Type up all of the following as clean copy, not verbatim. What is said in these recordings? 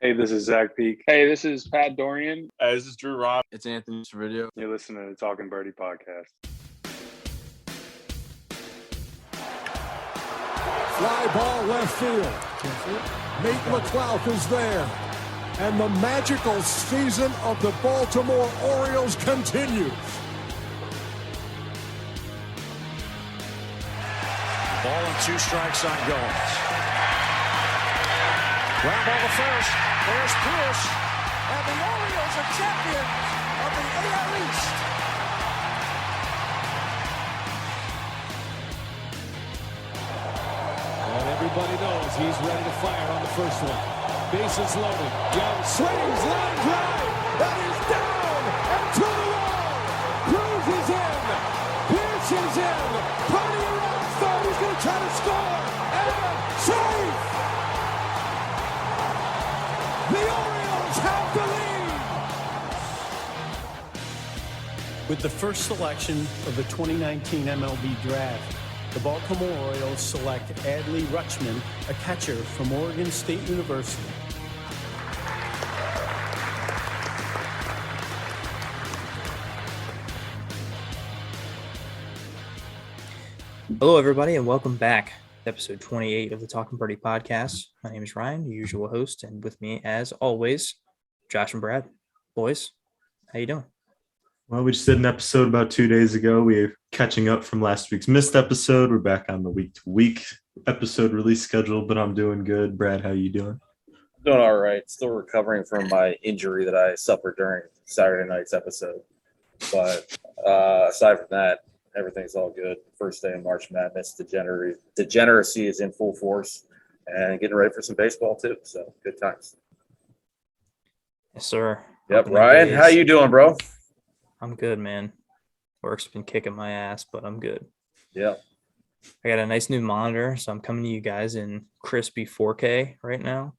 Hey, this is Zach Peak. Hey, this is Pat Dorian. This is Drew Rob. It's Anthony Cervidio. You're listening to the Talking Birdie podcast. Fly ball left field. Nate McClouth is there. And the magical season of the Baltimore Orioles continues. Ball and 2 strikes on Goins. Ground ball to first. There's Pierce. And the Orioles are champions of the AL East. And everybody knows he's ready to fire on the first one. Bases loaded. Young swings, line drive. That is down and to the wall. Cruz is in. Pierce is in. Party around third. He's going to try to score. And safe. The Orioles have the lead. With the first selection of the 2019 MLB Draft, the Baltimore Orioles select Adley, a catcher from Oregon State University. Hello, everybody, and welcome back to episode 28 of the Talking Birdie podcast. My name is Ryan, your usual host, and with me, as always, Josh and Brad. Boys, how you doing? Well, we just did an episode about 2 days ago. We're catching up from last week's missed episode. We're back on the week-to-week episode release schedule, but I'm doing good. Brad, how you doing? Doing all right. Still recovering from my injury that I suffered during Saturday night's episode. But aside from that, everything's all good. First day of March Madness. Degeneracy is in full force and getting ready for some baseball, too. So, good times. Yes, sir. Yep. Ryan, how you doing, bro? I'm good, man. Work's been kicking my ass, but I'm good. Yeah. I got a nice new monitor, so I'm coming to you guys in crispy 4K right now.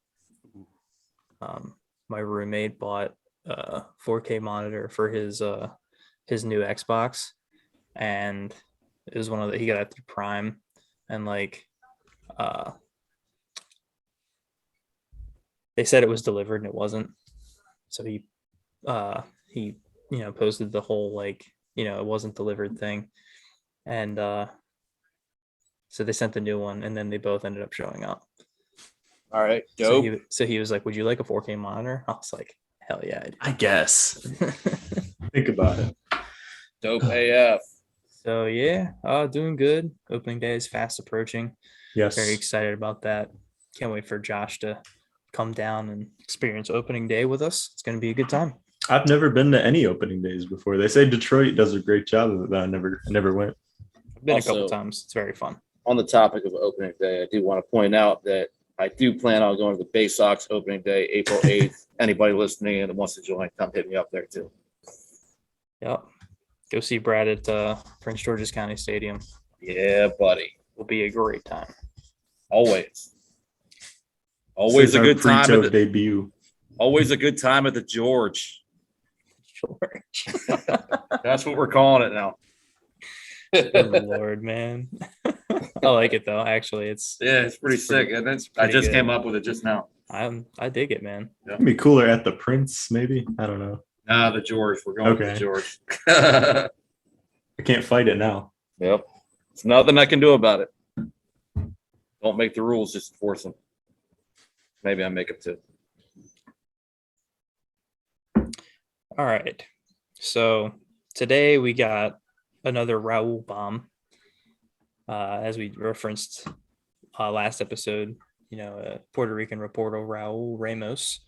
My roommate bought a 4K monitor for his new Xbox, and it was he got it through Prime, and they said it was delivered and it wasn't. So he posted the whole it wasn't delivered thing. And so they sent the new one, and then they both ended up showing up. All right, dope. So he was like, "Would you like a 4K monitor?" I was like, "Hell yeah, I guess." Think about it. Dope AF. So yeah, doing good. Opening day is fast approaching. Yes. Very excited about that. Can't wait for Josh to come down and experience opening day with us. It's going to be a good time. I've never been to any opening days before. They say Detroit does a great job of it, but I never went. I've been Also, a couple times. It's very fun. On the topic of opening day, I do want to point out that I do plan on going to the Bay Sox opening day, April 8th. Anybody listening and wants to join, come hit me up there too. Yep. Go see Brad at Prince George's County Stadium. Yeah, buddy. Will be a great time. Always a good time at the debut. Always a good time at the George. George. That's what we're calling it now. Good Lord, man. I like it though. Actually, it's pretty sick. And I just came up with it just now. I dig it, man. Yeah. It'd be cooler at the Prince, maybe. I don't know. Nah, the George. We're going to the George. I can't fight it now. Yep. There's nothing I can do about it. Don't make the rules, just enforce them. Maybe I make them too. All right. So today we got another Raul bomb. As we referenced last episode, Puerto Rican reporter Raul Ramos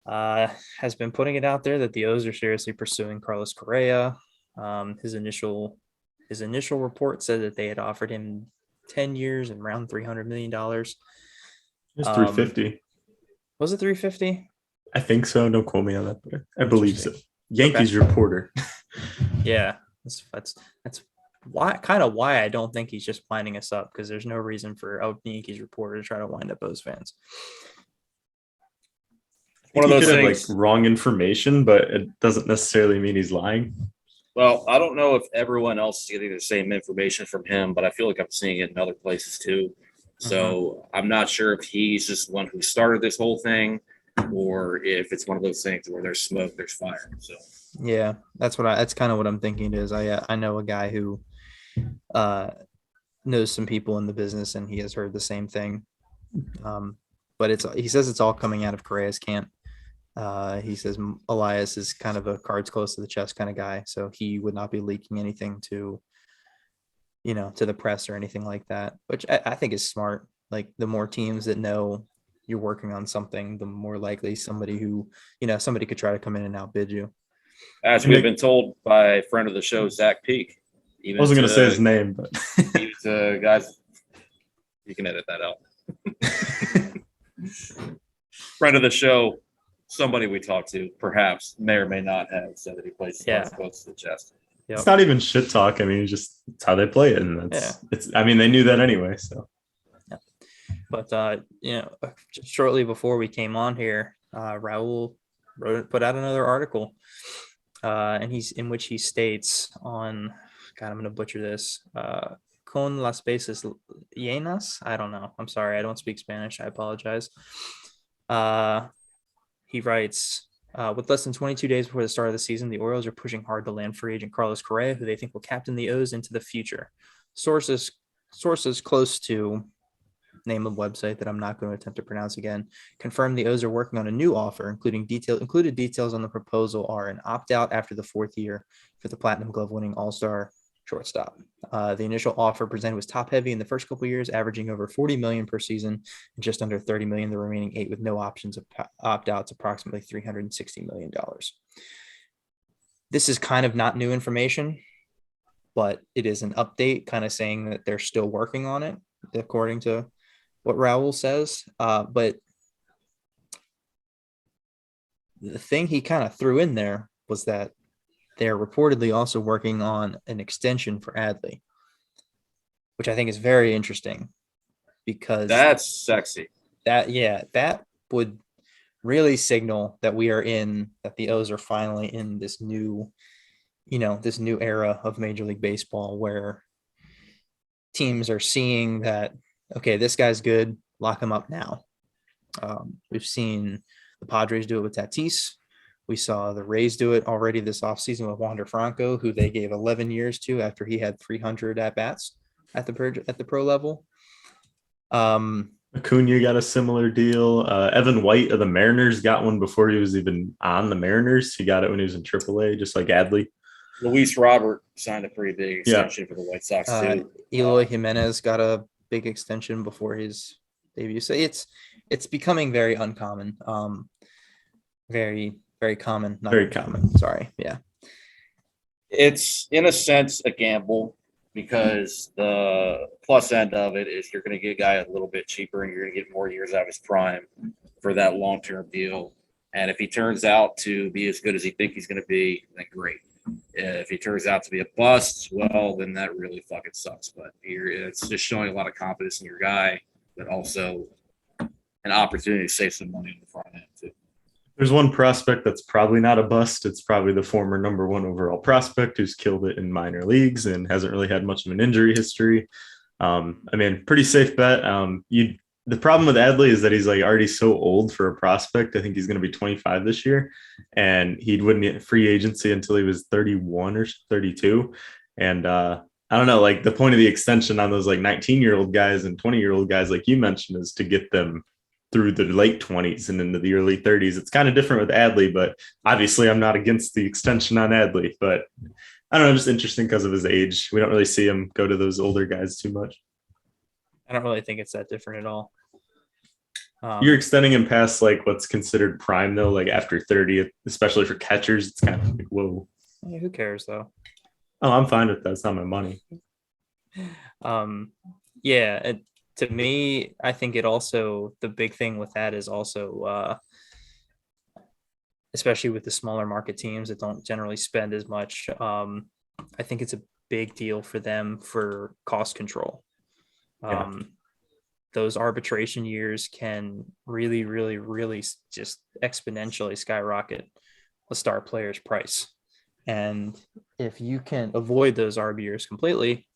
has been putting it out there that the O's are seriously pursuing Carlos Correa. His initial report said that they had offered him 10 years and around $300 million. It's 350. Was it 350? I think so. Don't quote me on that, but I believe so. Yankees reporter. Yeah, that's why I don't think he's just winding us up, because there's no reason for a Yankees reporter to try to wind up O's fans. One of those things, have, wrong information, but it doesn't necessarily mean he's lying. Well, I don't know if everyone else is getting the same information from him, but I feel like I'm seeing it in other places too. So I'm not sure if he's just the one who started this whole thing or if it's one of those things where there's smoke, there's fire. So Yeah, that's kind of what I'm thinking is I know a guy who knows some people in the business and he has heard the same thing. But he says it's all coming out of Correa's camp. He says Elias is kind of a cards close to the chest kind of guy, so he would not be leaking anything to the press or anything like that, which I think is smart. Like the more teams that know you're working on something, the more likely somebody could try to come in and outbid you. as we've been told by a friend of the show, Zach Peak. I wasn't going to say his name, but guys, you can edit that out. Friend of the show, somebody we talked to, perhaps may or may not have said that he plays close to the chest. Yep. It's not even shit talk. I mean, it's how they play it, and they knew that anyway. So, yeah. But shortly before we came on here, Raul put out another article, and in which he states on, God, I'm going to butcher this. Con las veces llenas. I don't know. I'm sorry. I don't speak Spanish. I apologize. He writes, with less than 22 days before the start of the season, the Orioles are pushing hard to land free agent Carlos Correa, who they think will captain the O's into the future. Sources close to name of website that I'm not going to attempt to pronounce again confirm the O's are working on a new offer, included details on the proposal are an opt-out after the 4th year for the Platinum Glove winning All-Star shortstop. The initial offer presented was top heavy in the first couple of years, averaging over $40 million per season, and just under $30 million the remaining 8 with no options of opt-outs, approximately $360 million. This is kind of not new information, but it is an update kind of saying that they're still working on it, according to what Raul says. But the thing he kind of threw in there was that they're reportedly also working on an extension for Adley, which I think is very interesting because that's sexy. That would really signal that that the O's are finally in this new era of Major League Baseball where teams are seeing that, okay, this guy's good, lock him up now. We've seen the Padres do it with Tatis. We saw the Rays do it already this offseason with Wander Franco, who they gave 11 years to after he had 300 at-bats at the pro level. Acuna got a similar deal. Evan White of the Mariners got one before he was even on the Mariners. He got it when he was in AAA, just like Adley. Luis Robert signed a pretty big extension for the White Sox, too. Eloy Jimenez got a big extension before his debut. So it's becoming very uncommon. Very common. Not very common. Sorry. Yeah. It's in a sense a gamble because the plus end of it is you're going to get a guy a little bit cheaper and you're going to get more years out of his prime for that long-term deal. And if he turns out to be as good as he thinks he's going to be, then great. If he turns out to be a bust, well, then that really fucking sucks. But it's just showing a lot of confidence in your guy, but also an opportunity to save some money on the front end too. There's one prospect that's probably not a bust. It's probably the former number 1 overall prospect who's killed it in minor leagues and hasn't really had much of an injury history. Pretty safe bet. The problem with Adley is that he's like already so old for a prospect. I think he's going to be 25 this year, and he wouldn't get free agency until he was 31 or 32. And I don't know, like the point of the extension on those like 19-year-old guys and 20-year-old guys, like you mentioned, is to get them through the late 20s and into the early 30s. It's kind of different with Adley, but obviously I'm not against the extension on Adley, but I don't know, just interesting because of his age. We don't really see him go to those older guys too much. I don't really think it's that different at all. You're extending him past like what's considered prime though, like after 30, especially for catchers. It's kind of like, whoa. Yeah, who cares though? Oh, I'm fine with that. It's not my money. To me, I think the big thing with that is also, especially with the smaller market teams that don't generally spend as much, I think it's a big deal for them for cost control. Those arbitration years can really, really, really just exponentially skyrocket a star player's price. And if you can avoid those arb years completely,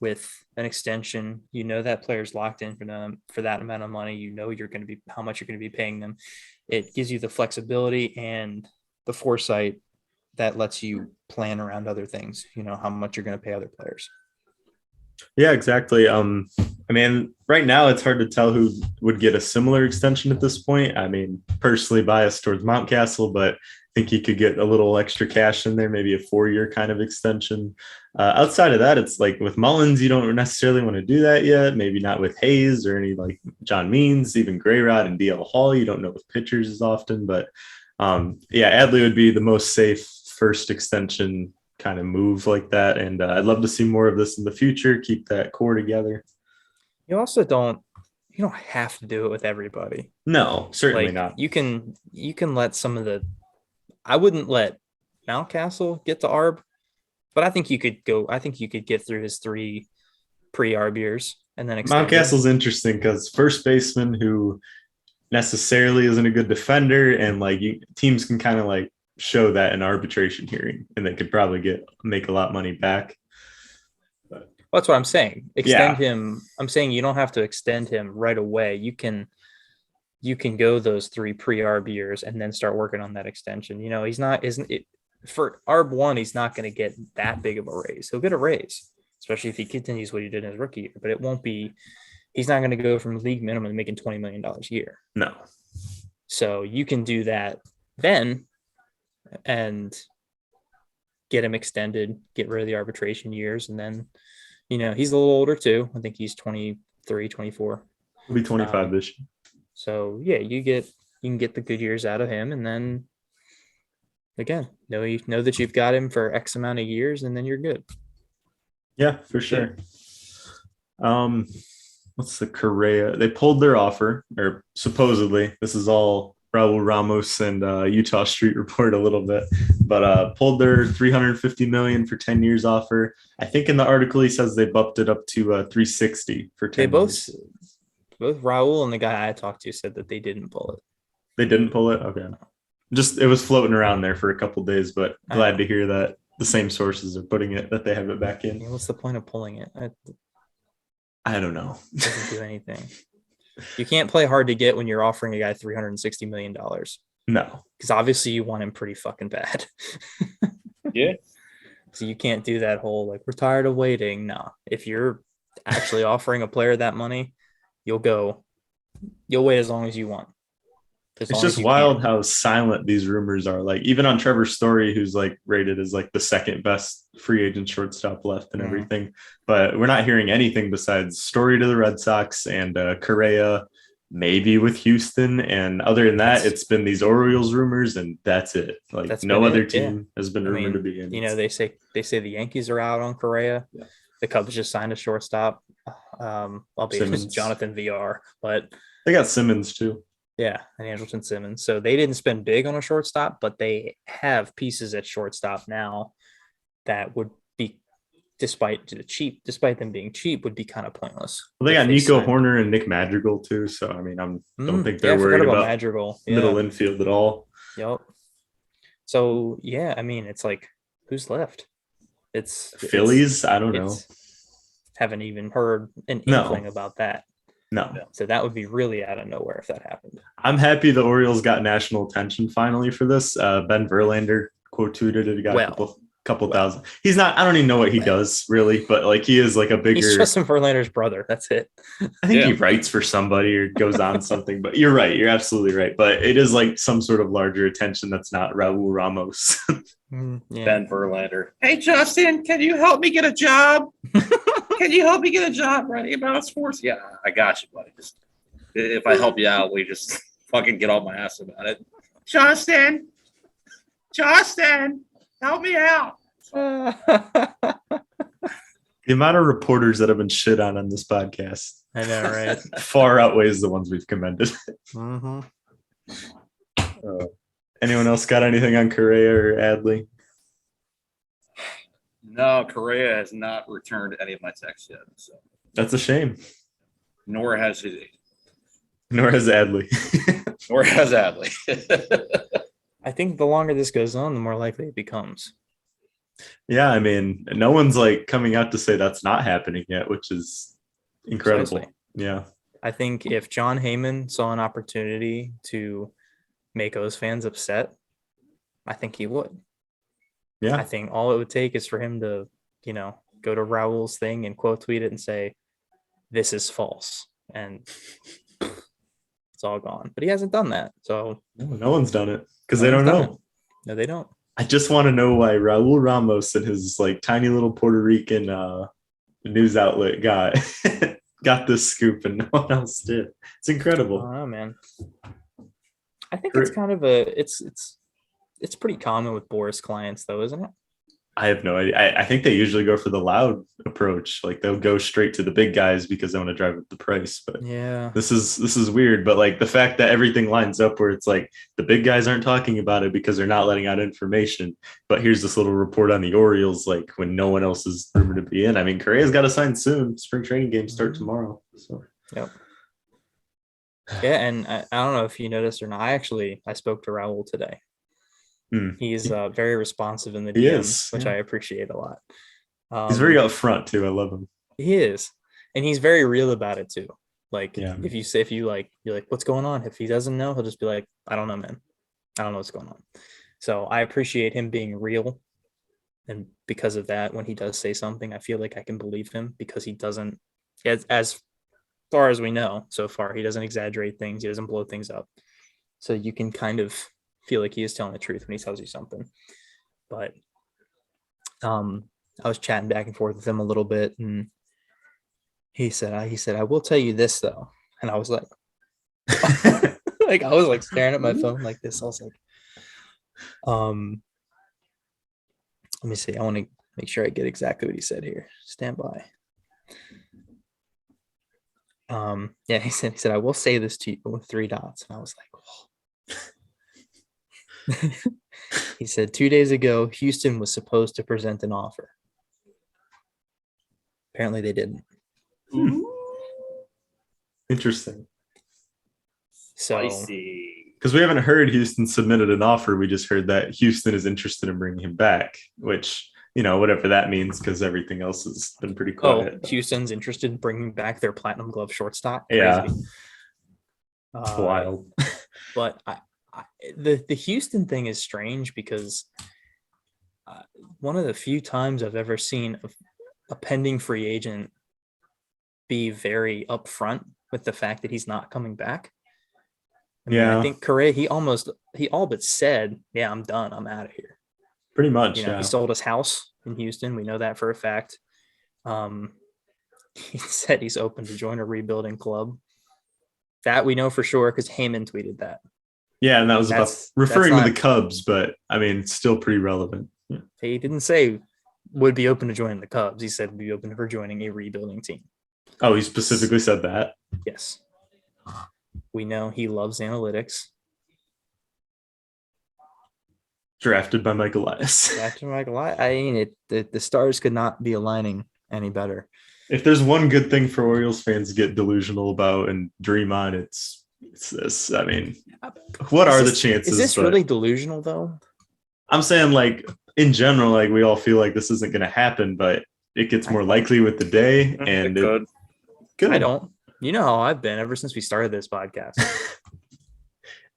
with an extension. You know that player's locked in for them for that amount of money. You know you're going to be how much you're going to be paying them. It gives you the flexibility and the foresight that lets you plan around other things. You know how much you're going to pay other players. Yeah, exactly. I mean, right now it's hard to tell who would get a similar extension at this point. I mean, personally biased towards Mountcastle, but I think he could get a little extra cash in there, maybe a 4-year kind of extension. Outside of that, it's like with Mullins, you don't necessarily want to do that yet. Maybe not with Hayes or any like John Means, even Grayrod and DL Hall. You don't know with pitchers as often, but yeah, Adley would be the most safe first extension kind of move like that. And I'd love to see more of this in the future. Keep that core together. You don't have to do it with everybody. No, certainly Like, not. You can let some of the. I wouldn't let Mountcastle get to ARB, but I think you could get through his 3 pre-ARB years and then extend it. Mountcastle's interesting because first baseman who necessarily isn't a good defender, and like teams can kind of like show that in arbitration hearing, and they could probably make a lot of money back. Well, that's what I'm saying. Extend him. I'm saying you don't have to extend him right away. You can go those 3 pre-ARB years and then start working on that extension. You know, for ARB 1, he's not going to get that big of a raise. He'll get a raise, especially if he continues what he did in his rookie year, but it won't be, he's not going to go from league minimum to making $20 million a year. No. So you can do that then and get him extended, get rid of the arbitration years. And then, you know, he's a little older too. I think he's 23, 24. He'll be 25 this year. So yeah, you can get the good years out of him, and then again, you know that you've got him for X amount of years, and then you're good. Yeah, for sure. What's the Correa? They pulled their offer, or supposedly. This is all Raul Ramos and Utah Street Report a little bit, but pulled their $350 million for 10 years offer. I think in the article he says they bumped it up to 360 for 10 years. Both Raul and the guy I talked to said that they didn't pull it. They didn't pull it? Okay. Just it was floating around there for a couple of days, but glad to hear that the same sources are putting it, that they have it back in. What's the point of pulling it? I don't know. It doesn't do anything. You can't play hard to get when you're offering a guy $360 million. No. Because obviously you want him pretty fucking bad. Yeah. So you can't do that whole, like, we're tired of waiting. No. If you're actually offering a player that money, you'll wait as long as you want. It's just wild how silent these rumors are. Like even on Trevor Story, who's like rated as like the second best free agent shortstop left and everything, but we're not hearing anything besides Story to the Red Sox and Correa, maybe with Houston. And other than that, it's been these Orioles rumors, and that's it. Like no other team has been rumored to be in. You know, they say the Yankees are out on Correa. Yeah. The Cubs just signed a shortstop. Albeit Jonathan VR, but they got Simmons too. Yeah, and Andrelton Simmons. So they didn't spend big on a shortstop, but they have pieces at shortstop now that would be, despite them being cheap, would be kind of pointless. Well, they got Nico Horner and Nick Madrigal too. So I mean, don't think they're worried about Madrigal. Middle infield at all. Yep. So yeah, I mean, it's like, who's left? It's Phillies. I don't know. Haven't even heard an inkling about that. No. So that would be really out of nowhere if that happened. I'm happy the Orioles got national attention finally for this. Ben Verlander quote tweeted it. He got a couple thousand. He's not, I don't even know what he does really, but like he is like a bigger. He's Justin Verlander's brother. That's it. I think he writes for somebody or goes on something, but you're right. You're absolutely right. But it is like some sort of larger attention that's not Raul Ramos. Ben Verlander. Hey, Justin, can you help me get a job? Can you help me get a job writing about sports? Yeah, I got you, buddy. Just if I help you out, we just fucking get off my ass about it. Justin, help me out. The amount of reporters that have been shit on this podcast, I know, right? far outweighs the ones we've commended. Mm-hmm. Anyone else got anything on Correa or Adley? No, Correa has not returned any of my texts yet. So that's a shame. Nor has his. Nor has Adley. Nor has Adley. I think the longer this goes on, the more likely it becomes. Yeah, I mean, no one's like coming out to say that's not happening yet, which is incredible. Precisely. Yeah. I think if John Heyman saw an opportunity to make O's fans upset, I think he would. Yeah. I think all it would take is for him to, go to Raul's thing and quote tweet it and say, "This is false," and it's all gone. But he hasn't done that, so No one's done it because no they don't one's done know. it. No, they don't. I just want to know why Raul Ramos and his like tiny little Puerto Rican news outlet got got this scoop and no one else did. It's I incredible. don't know, man. I think it's kind of it's pretty common with Boris clients, though, isn't it? I have no idea. I think they usually go for the loud approach. Like they'll go straight to the big guys because they want to drive up the price. But Yeah. this is weird. But like the fact that everything lines up where it's like the big guys aren't talking about it because they're not letting out information. But here's this little report on the Orioles, like when no one else is rumored to be in. I mean, Correa's got to sign soon. Spring training games start tomorrow. So Yep. Yeah, and I don't know if you noticed or not. I spoke to Raul today. He's very responsive in the DMs, which I appreciate a lot. He's very upfront too. I love him. He is, and he's very real about it too. Like Yeah. if you're like, what's going on? If he doesn't know, he'll just be like, I don't know, man. I don't know what's going on. So I appreciate him being real. And because of that, when he does say something, I feel like I can believe him because he doesn't, as far as we know so far, he doesn't exaggerate things. He doesn't blow things up. So you can kind of feel like he is telling the truth when he tells you something. But I was chatting back and forth with him a little bit, and he said, I will tell you this though. And I was like, like I was like staring at my phone like this. I was like, let me see. I want to make sure I get exactly what he said here. Stand by. Yeah, he said, I will say this to you with 3 dots. And I was like, oh. He said 2 days ago, Houston was supposed to present an offer. Apparently they didn't. Interesting. So because we haven't heard Houston submitted an offer. We just heard that Houston is interested in bringing him back, which, whatever that means, because everything else has been pretty quiet. Houston's interested in bringing back their platinum glove shortstop. Crazy. Yeah. It's wild. But the Houston thing is strange because one of the few times I've ever seen a pending free agent be very upfront with the fact that he's not coming back. I think Correa, he all but said, yeah, I'm done. I'm out of here. Pretty much. He sold his house in Houston. We know that for a fact. He said he's open to join a rebuilding club. That we know for sure because Heyman tweeted that. Yeah, and that was referring to the Cubs, but I mean, it's still pretty relevant. Yeah. He didn't say would be open to joining the Cubs. He said would be open for joining a rebuilding team. Oh, he specifically said that? Yes. We know he loves analytics. Drafted by Mike Elias. I mean, the stars could not be aligning any better. If there's one good thing for Orioles fans to get delusional about and dream on, it's this. I mean, what are the chances? Is this really delusional, though? I'm saying, like, in general, like, we all feel like this isn't going to happen, but it gets more likely with the day. And it could. I don't. You know how I've been ever since we started this podcast.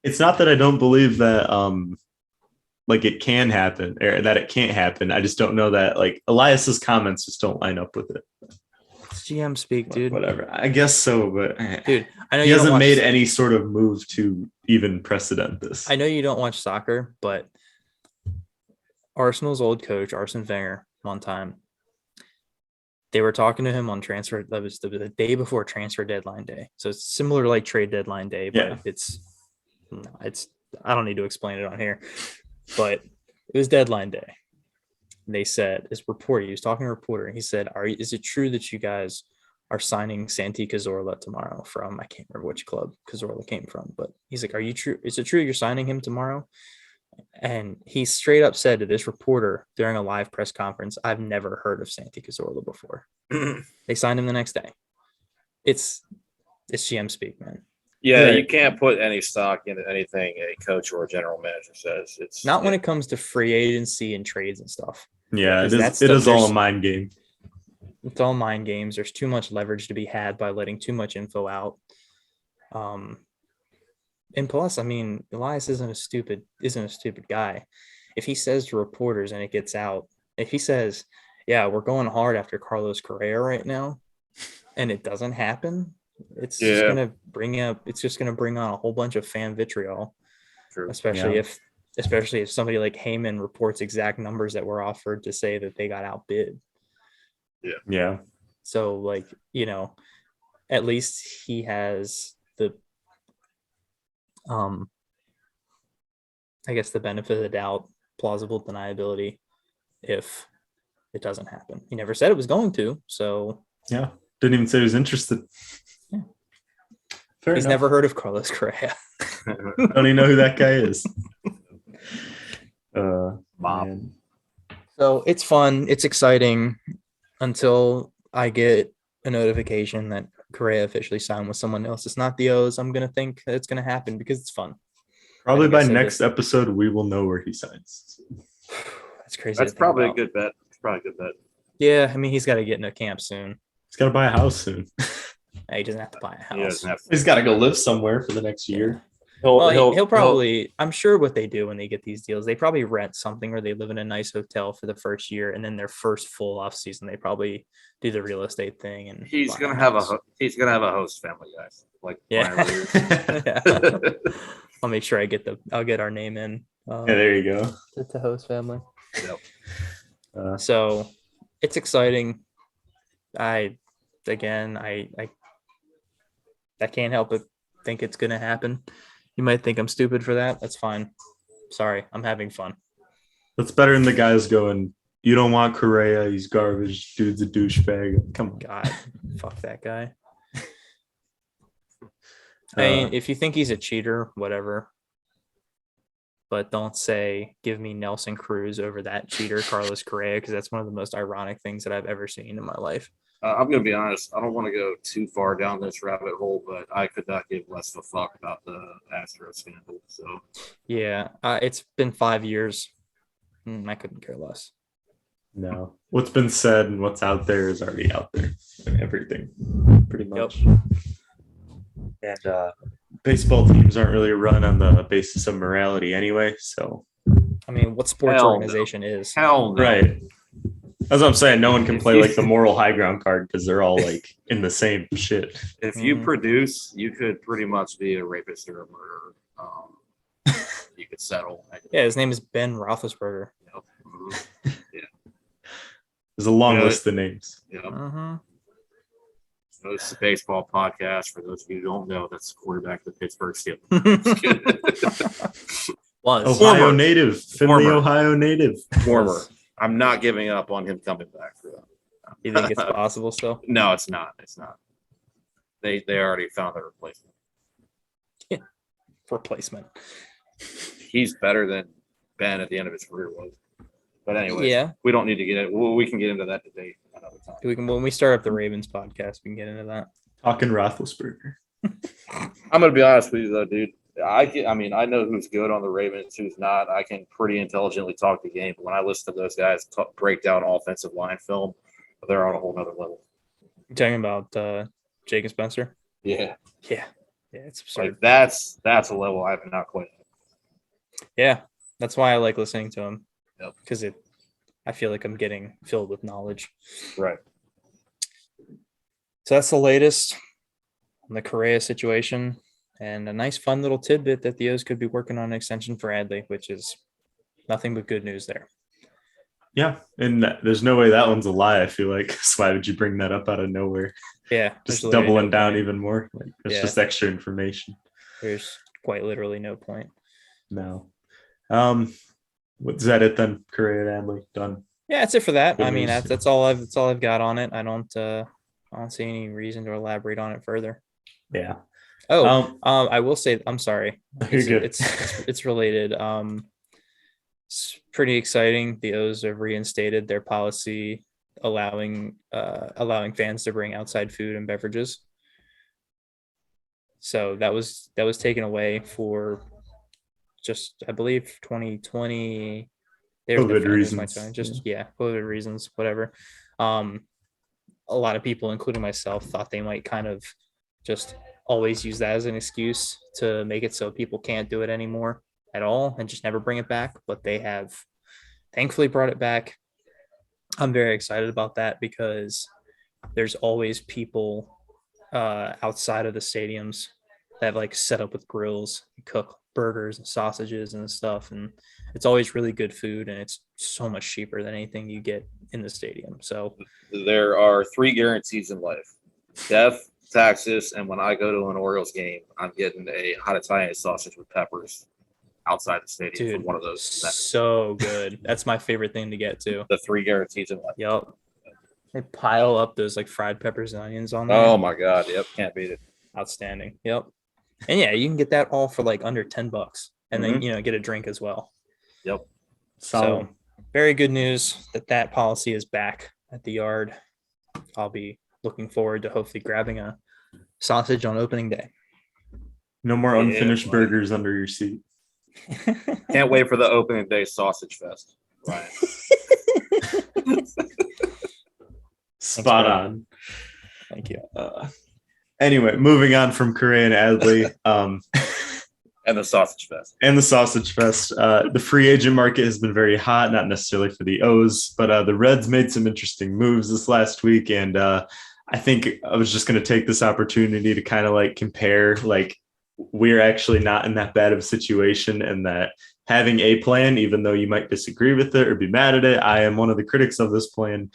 It's not that I don't believe that, like, it can happen or that it can't happen. I just don't know that, like, Elias's comments just don't line up with it. It's GM speak, dude. Whatever. I guess so, but dude, I know he you hasn't made any sort of move to even precedent this. I know you don't watch soccer, but Arsenal's old coach, Arsene Wenger, one time, they were talking to him on transfer. That was the day before transfer deadline day. So it's similar to like trade deadline day, but it's I don't need to explain it on here, but it was deadline day. They said, he was talking to a reporter, and he said, is it true that you guys are signing Santi Cazorla tomorrow from, I can't remember which club Cazorla came from, but he's like, is it true you're signing him tomorrow? And he straight up said to this reporter during a live press conference, I've never heard of Santi Cazorla before. They signed him the next day. It's GM speak, man. Yeah, you can't put any stock into anything a coach or a general manager says. It's not when it comes to free agency and trades and stuff. Yeah, it Because is all a mind game. It's all mind games. There's too much leverage to be had by letting too much info out. And plus, I mean, Elias isn't a stupid guy. If he says to reporters and it gets out, if he says, "Yeah, we're going hard after Carlos Correa right now," and it doesn't happen, it's just gonna bring on a whole bunch of fan vitriol. True. Especially if somebody like Heyman reports exact numbers that were offered to say that they got outbid. Yeah. So, like, at least he has the I guess the benefit of the doubt, plausible deniability if it doesn't happen. He never said it was going to, so Yeah. Didn't even say he was interested. Yeah. Fair he's enough. never heard of Carlos Correa. Don't even know who that guy is. Man. So it's fun. It's exciting until I get a notification that Correa officially signed with someone else. It's not the O's. I'm going to think that it's going to happen because it's fun. Probably I think I by said next this. episode, we will know where he signs. That's crazy. That's to think probably about. a good bet. It's probably a good bet. Yeah, I mean, he's got to get into camp soon. He's got to buy a house soon. He doesn't have to buy a house. He doesn't have to. He's got to go live somewhere for the next year. He'll probably, I'm sure what they do when they get these deals, they probably rent something or they live in a nice hotel for the first year. And then their first full off season, they probably do the real estate thing. And He's buy gonna a have house. he's gonna have a host family, guys. Like Yeah. Brian Yeah. I'll make sure I'll get our name in. Yeah, there you go. To host family. Yep. So it's exciting. I can't help but think it's going to happen. You might think I'm stupid for that. That's fine. Sorry, I'm having fun. That's better than the guys going, "You don't want Correa. He's garbage. Dude's a douchebag." Come on. God, fuck that guy. I mean, if you think he's a cheater, whatever. But don't say, "Give me Nelson Cruz over that cheater, Carlos Correa," because that's one of the most ironic things that I've ever seen in my life. I'm gonna be honest. I don't want to go too far down this rabbit hole, but I could not give less of a fuck about the Astro scandal. So Yeah, it's been 5 years. I couldn't care less. No. What's been said and what's out there is already out there. Everything, pretty much. And baseball teams aren't really run on the basis of morality anyway. So, I mean, what sports Hell no. organization is? hell no. right. That's what I'm saying. No one can play like the moral high ground card because they're all like in the same shit. If you Mhm. produce, you could pretty much be a rapist or a murderer. You could settle. Yeah, his name is Ben Roethlisberger. Yep. Mhm. There's a long Yeah. list of names. Yep. Mm-hmm. So it's a baseball podcast. For those of you who don't know, that's the quarterback of the Pittsburgh Steelers. Was Ohio Former. native. Finley, Former. Ohio native. Former. I'm not giving up on him coming back for them. you think it's possible still? No, it's not. It's not. They already found their replacement. Replacement. He's better than Ben at the end of his career was. But anyway, Yeah. we don't need to get it. We can get into that debate another time. When we start up the Ravens podcast, we can get into that. Talking Roethlisberger. I'm gonna be honest with you though, dude. I mean, I know who's good on the Ravens, who's not. I can pretty intelligently talk the game, but when I listen to those guys break down offensive line film, they're on a whole nother level. You talking about Jake and Spencer? Yeah, Yeah, it's absurd. like that's a level I've not quite. Yeah, that's why I like listening to him. Yep. Because I feel like I'm getting filled with knowledge. Right. So that's the latest on the Correa situation, and a nice, fun little tidbit that the O's could be working on an extension for Adley, which is nothing but good news there. Yeah. And there's no way that one's a lie, I feel like. So why would you bring that up out of nowhere? Yeah, Just there's literally doubling no down point. even more. Like, it's Yeah. just extra information. There's quite literally no point. No. Is that it then? Correa and Adley done. Yeah, that's it for that. Good I mean, news. that's all I've got on it. I don't see any reason to elaborate on it further. Yeah. Oh, I will say, I'm sorry. You're good. It's related. It's pretty exciting. The O's have reinstated their policy allowing fans to bring outside food and beverages. So that was taken away for just, I believe, 2020 There's no COVID fan, there's my reasons, tone. Just COVID reasons, whatever. A lot of people, including myself, thought they might kind of just always use that as an excuse to make it so people can't do it anymore at all and just never bring it back. But they have thankfully brought it back. I'm very excited about that because there's always people outside of the stadiums that like set up with grills, cook burgers and sausages and stuff, and it's always really good food, and it's so much cheaper than anything you get in the stadium. So There are 3 guarantees in life: death, taxes, and when I go to an Orioles game, I'm getting a hot Italian sausage with peppers outside the stadium dude, from one of those. so good. That's my favorite thing to get to. The 3 guarantees in life. Yep. They pile up those like fried peppers and onions on there. Oh my God! Yep, can't beat it. Outstanding. Yep. And yeah, you can get that all for like under $10 and then, get a drink as well. Yep. So very good news that policy is back at the Yard. I'll be looking forward to hopefully grabbing a sausage on opening day. No more unfinished burgers under your seat. Can't wait for the opening day sausage fest. Right. Spot on. Thank you. Anyway, moving on from Correa and Adley. And the sausage fest. The free agent market has been very hot, not necessarily for the O's, but the Reds made some interesting moves this last week. And I think I was just going to take this opportunity to kind of like compare, like, we're actually not in that bad of a situation, and that having a plan, even though you might disagree with it or be mad at it, I am one of the critics of this plan,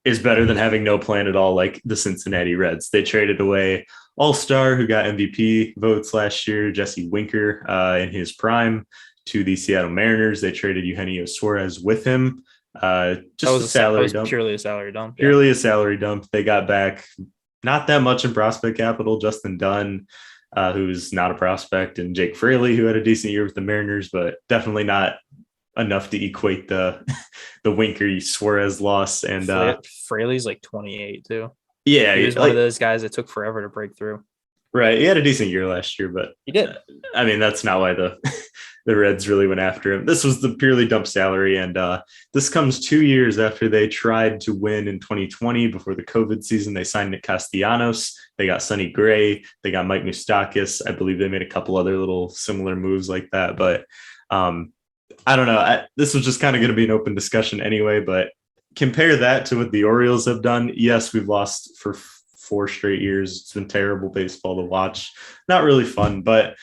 is better than having no plan at all, like the Cincinnati Reds. They traded away All-Star, who got MVP votes last year, Jesse Winker in his prime, to the Seattle Mariners. They traded Eugenio Suarez with him. Just a salary dump. Purely a salary dump. Purely a salary dump. They got back not that much in prospect capital. Justin Dunn, who's not a prospect, and Jake Fraley, who had a decent year with the Mariners, but definitely not enough to equate the Winker Suarez loss. And Fraley's like 28 too. Yeah, he was one of those guys that took forever to break through. Right, he had a decent year last year, but he did. I mean, that's not why the Reds really went after him. This was the purely dump salary, and this comes 2 years after they tried to win in 2020 before the COVID season. They signed Nick Castellanos, they got Sonny Gray, they got Mike Moustakas. I believe they made a couple other little similar moves like that, but I don't know. This was just kind of going to be an open discussion anyway, but compare that to what the Orioles have done. Yes, we've lost for 4 straight years. It's been terrible baseball to watch. Not really fun, but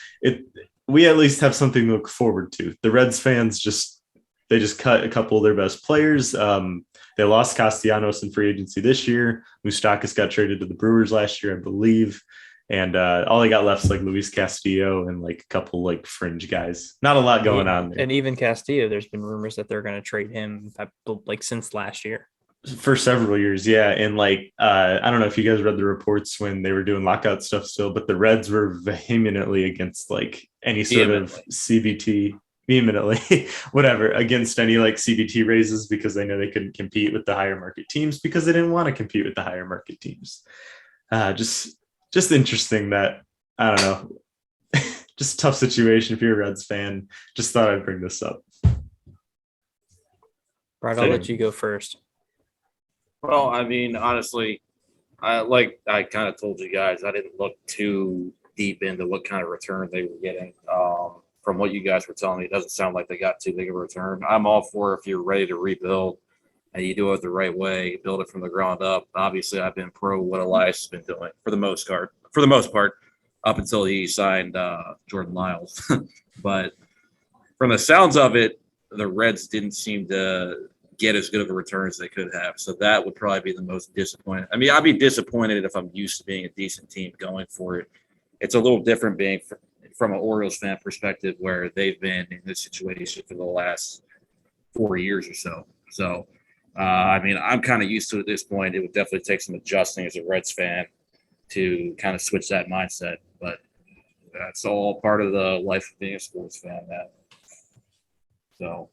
we at least have something to look forward to. The Reds fans they just cut a couple of their best players. They lost Castellanos in free agency this year. Moustakas got traded to the Brewers last year, I believe. And all they got left is like Luis Castillo and like a couple like fringe guys. Not a lot going on there. And even Castillo, there's been rumors that they're going to trade him like since last year. For several years, yeah. And like, I don't know if you guys read the reports when they were doing lockout stuff still, but the Reds were vehemently against like any sort of CBT, whatever, against any like CBT raises because they know they couldn't compete with the higher market teams because they didn't want to compete with the higher market teams. Just interesting that, I don't know, just tough situation if you're a Reds fan. Just thought I'd bring this up. Brad, I'll let you go first. Well, I mean, honestly, I kind of told you guys, I didn't look too deep into what kind of return they were getting. From what you guys were telling me, it doesn't sound like they got too big of a return. I'm all for if you're ready to rebuild and you do it the right way, build it from the ground up. Obviously, I've been pro what Elias has been doing for the most part, up until he signed Jordan Lyles. But from the sounds of it, the Reds didn't seem to get as good of a return as they could have. So that would probably be the most disappointing. I mean, I'd be disappointed if I'm used to being a decent team going for it. It's a little different being from an Orioles fan perspective where they've been in this situation for the last 4 years or so. So, I mean, I'm kind of used to it at this point. It would definitely take some adjusting as a Reds fan to kind of switch that mindset. But that's all part of the life of being a sports fan, man. So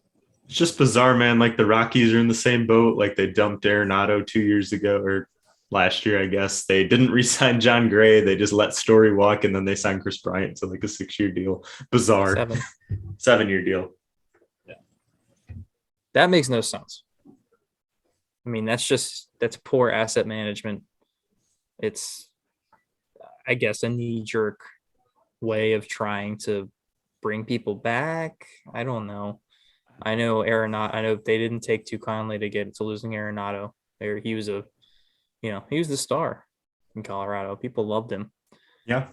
it's just bizarre, man. Like the Rockies are in the same boat. Like they dumped Arenado 2 years ago or last year, I guess. They didn't re-sign John Gray. They just let Story walk, and then they signed Chris Bryant to like a 6-year deal. Bizarre. 7-year deal. Yeah. That makes no sense. I mean, that's poor asset management. It's, I guess, a knee-jerk way of trying to bring people back. I don't know. I know they didn't take too kindly to losing Arenado. He was the star in Colorado. People loved him. Yeah.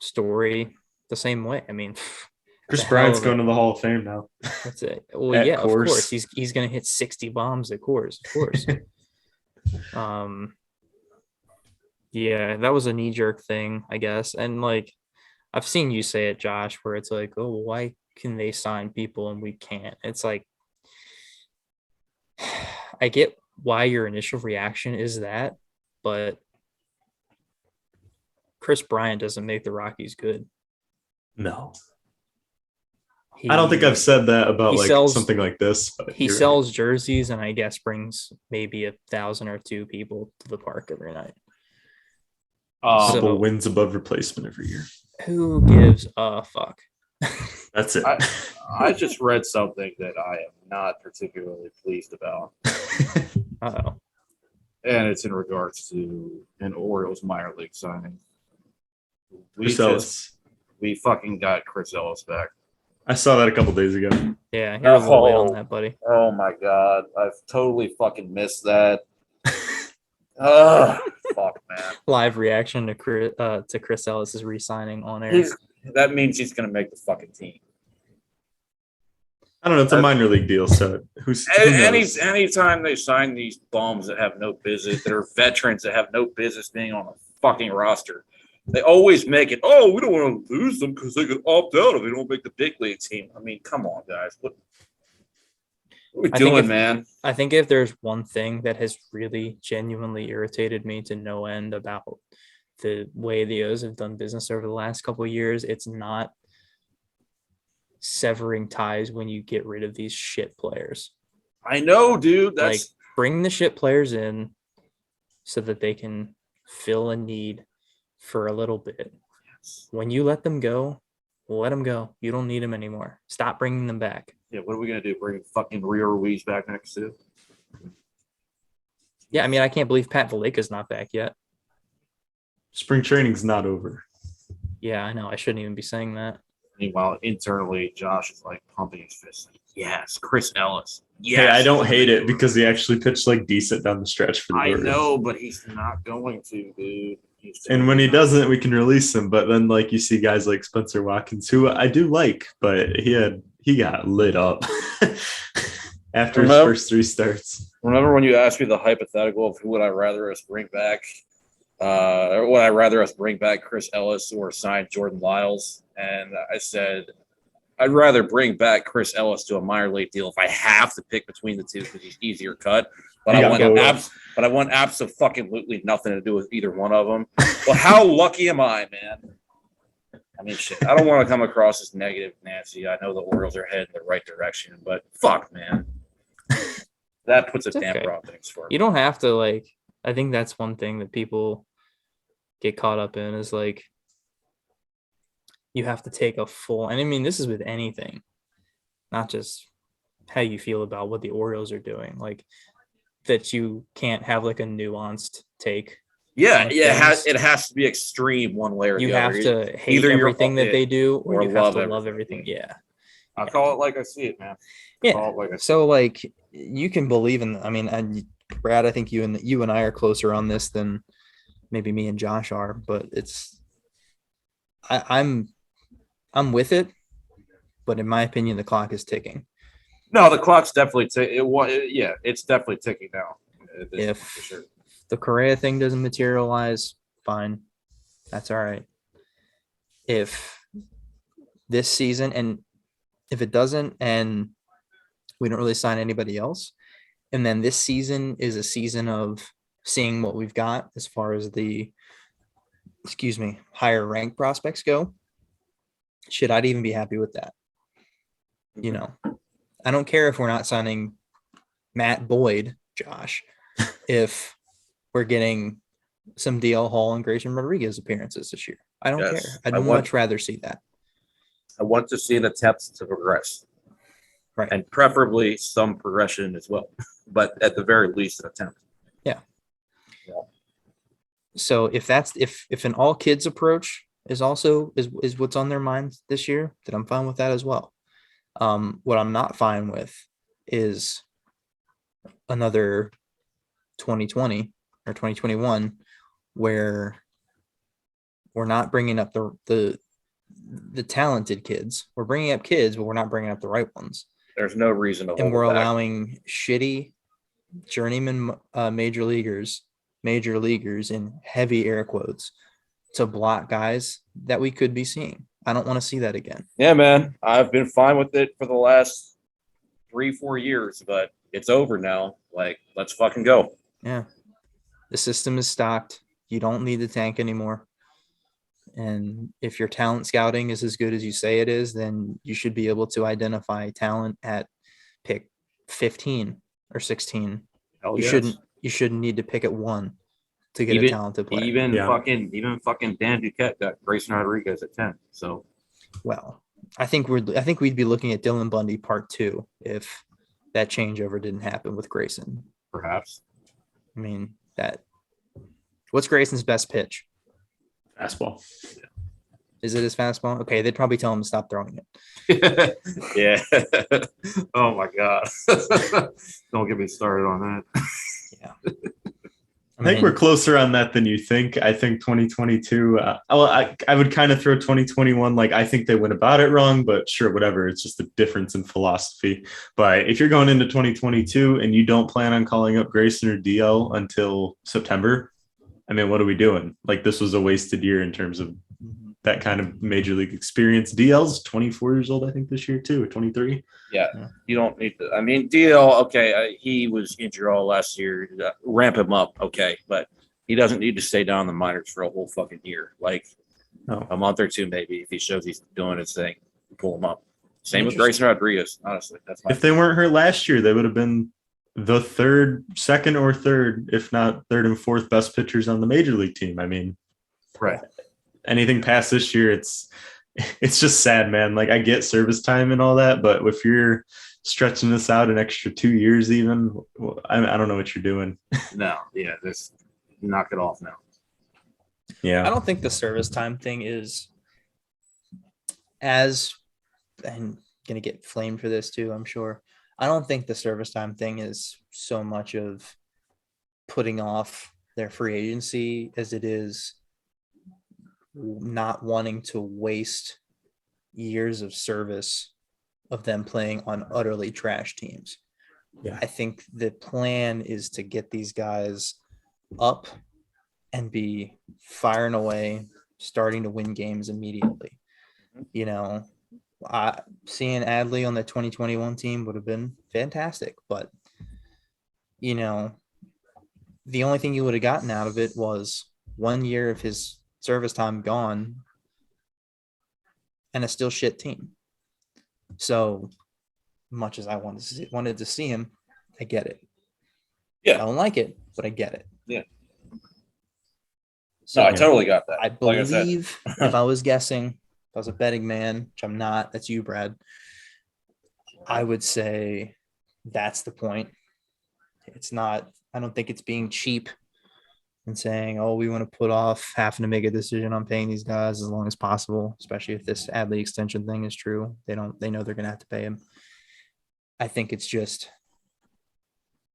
Story the same way. I mean, Chris Bryant's going to the Hall of Fame now. That's it. Well, At yeah, Coors. of course. He's going to hit 60 bombs at Coors, of course. Yeah, that was a knee-jerk thing, I guess. And like, I've seen you say it, Josh, where it's like, oh, why can they sign people and we can't? It's like, I get why your initial reaction is that, but Chris Bryant doesn't make the Rockies good. No. I don't think I've said that about something like this. But he sells jerseys and I guess brings maybe 1,000 or 2 people to the park every night. Couple wins above replacement every year. Who gives a fuck? That's it. I just read something that I am not particularly pleased about. Uh-oh. And it's in regards to an Orioles minor league signing. We fucking got Chris Ellis back. I saw that a couple days ago. Yeah, you're a little late on that, buddy. Oh my god, I've totally fucking missed that. Fuck, man. Live reaction to Chris Ellis is re-signing on air. That means he's gonna make the fucking team. I don't know. It's a minor league deal, so who knows? Anytime they sign these bums that have no business, that are veterans that have no business being on a fucking roster, they always make it, oh, we don't want to lose them because they could opt out if they don't make the big league team. I mean, come on, guys. What are we doing, man? I think if there's one thing that has really genuinely irritated me to no end about the way the O's have done business over the last couple of years, it's not severing ties when you get rid of these shit players. I know, dude. Like, bring the shit players in so that they can fill a need for a little bit. When you let them go, let them go. You don't need them anymore. Stop bringing them back. Yeah, what are we going to do? Bring fucking Rio Ruiz back next to? Yeah, I mean, I can't believe Pat Valleca's not back yet. Spring training's not over. Yeah, I know. I shouldn't even be saying that. Meanwhile, internally, Josh is like pumping his fist. Yes, Chris Ellis. Yes. Hey, I don't hate it because he actually pitched like decent down the stretch for the I Brewers. know, but he's not going to, dude. And when he doesn't, we can release him. But then, like, you see guys like Spencer Watkins, who I do like, but he got lit up after his first 3 starts. Remember when you asked me the hypothetical of who would I rather us bring back? Or would I rather us bring back Chris Ellis or sign Jordan Lyles? And I said, I'd rather bring back Chris Ellis to a minor league deal if I have to pick between the two because he's easier cut. But I want absolutely nothing to do with either one of them. Well, how lucky am I, man? I mean, shit. I don't want to come across as negative, Nancy. I know the Orioles are heading in the right direction, but fuck, man. That puts a damper on things for me. You don't have to, like, I think that's one thing that people get caught up in is, like, you have to take a full, and I mean, this is with anything, not just how you feel about what the Orioles are doing, like, that you can't have, like, a nuanced take. Yeah, it has to be extreme one way or the other. You have to hate everything that they do, or you have to love everything. Yeah. I call it like I see it, man. Yeah. So, like, you can believe in, I mean, and Brad, I think you and I are closer on this than maybe me and Josh are, but I'm with it, but in my opinion, the clock is ticking. No, the clock's definitely it's definitely ticking now. If the Correa thing doesn't materialize, fine, that's all right. If this season, and if it doesn't, and we don't really sign anybody else, and then this season is a season of seeing what we've got as far as the, higher rank prospects go, shit, I'd even be happy with that. You know, I don't care if we're not signing Matt Boyd, Josh, if we're getting some DL Hall and Grayson Rodriguez appearances this year. I don't care. I'd much rather see that. I want to see the attempts to progress. Right. And preferably some progression as well, but at the very least, an attempt. So if an all kids approach is what's on their mind this year, then I'm fine with that as well. What I'm not fine with is another 2020 or 2021 where we're not bringing up the talented kids. We're bringing up kids, but we're not bringing up the right ones. There's no reason to And hold we're it back. allowing shitty journeyman major leaguers in heavy air quotes to block guys that we could be seeing. I don't want to see that again. Yeah, man. I've been fine with it for the last 3-4 years, but it's over now. Like, let's fucking go. Yeah. The system is stocked. You don't need the tank anymore. And if your talent scouting is as good as you say it is, then you should be able to identify talent at pick 15 or 16. Hell You shouldn't need to pick at 1 to get a talented player. Even fucking Dan Duquette got Grayson Rodriguez at 10. So, well, I think we'd be looking at Dylan Bundy part 2 if that changeover didn't happen with Grayson. perhaps. I mean, what's Grayson's best pitch? Fastball. Is it his fastball? Okay, they'd probably tell him to stop throwing it. Yeah. Oh my God. Don't get me started on that. Yeah. I think we're closer on that than you think. I think 2022. I would kind of throw 2021. Like, I think they went about it wrong, but sure, whatever. It's just a difference in philosophy. But if you're going into 2022 and you don't plan on calling up Grayson or DL until September, I mean, what are we doing? Like, this was a wasted year in terms of that kind of major league experience. DL's 24 years old, I think, this year too, or 23. Yeah, you don't need to. I mean, DL, okay, he was injured all last year. Ramp him up, okay, but he doesn't need to stay down in the minors for a whole fucking year. Like a month or two, maybe, if he shows he's doing his thing, pull him up. Same with Grayson Rodriguez, honestly. If they weren't hurt last year, they would have been the second or third, if not third and fourth best pitchers on the major league team. I mean, right. Anything past this year, it's just sad, man. Like, I get service time and all that, but if you're stretching this out an extra 2 years, even, I don't know what you're doing. No, yeah, just knock it off now. Yeah, I don't think the service time thing is I'm gonna get flamed for this too, I'm sure. I don't think the service time thing is so much of putting off their free agency as it is not wanting to waste years of service of them playing on utterly trash teams. Yeah. I think the plan is to get these guys up and be firing away, starting to win games immediately. You know, seeing Adley on the 2021 team would have been fantastic, but you know, the only thing you would have gotten out of it was 1 year of his service time gone and a still shit team. So much as I wanted to see him, I get it. Yeah. I don't like it, but I get it. Yeah. So No, I totally got that. I believe if I was guessing, if I was a betting man, which I'm not, that's you, Brad, I would say that's the point. It's not, I don't think it's being cheap and saying, oh, we want to put off having to make a decision on paying these guys as long as possible, especially if this Adley extension thing is true. They know they're going to have to pay him. I think it's just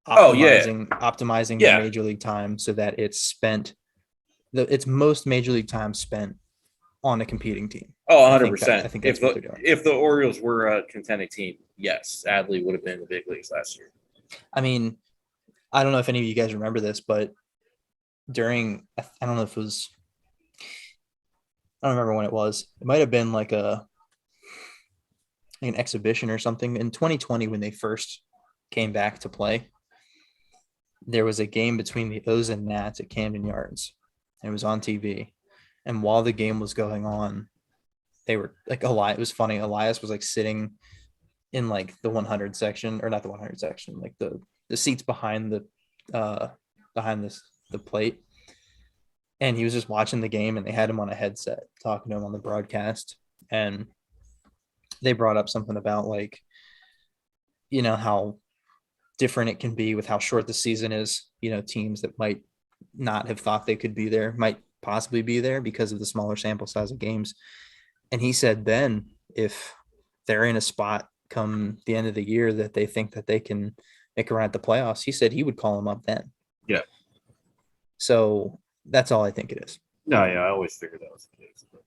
optimizing the major league time so that it's spent, it's most major league time spent on a competing team. Oh, 100%. I think that's what they're doing. If the Orioles were a contending team, yes, Adley would have been in the big leagues last year. I mean, I don't know if any of you guys remember this, but during, I don't know if it was, I don't remember when it was. It might have been like an exhibition or something. In 2020, when they first came back to play, there was a game between the O's and Nats at Camden Yards. It was on TV. And while the game was going on, they were like, it was funny. Elias was like sitting in like the 100 section, or not the 100 section, like the seats behind the plate. And he was just watching the game, and they had him on a headset talking to him on the broadcast. And they brought up something about like you know, how different it can be with how short the season is. You know, teams that might not have thought they could be there might possibly be there because of the smaller sample size of games. And he said then if they're in a spot come the end of the year that they think that they can make a run at the playoffs, he said he would call them up then. Yeah. So that's all I think it is. No, yeah, I always figured that was the case. But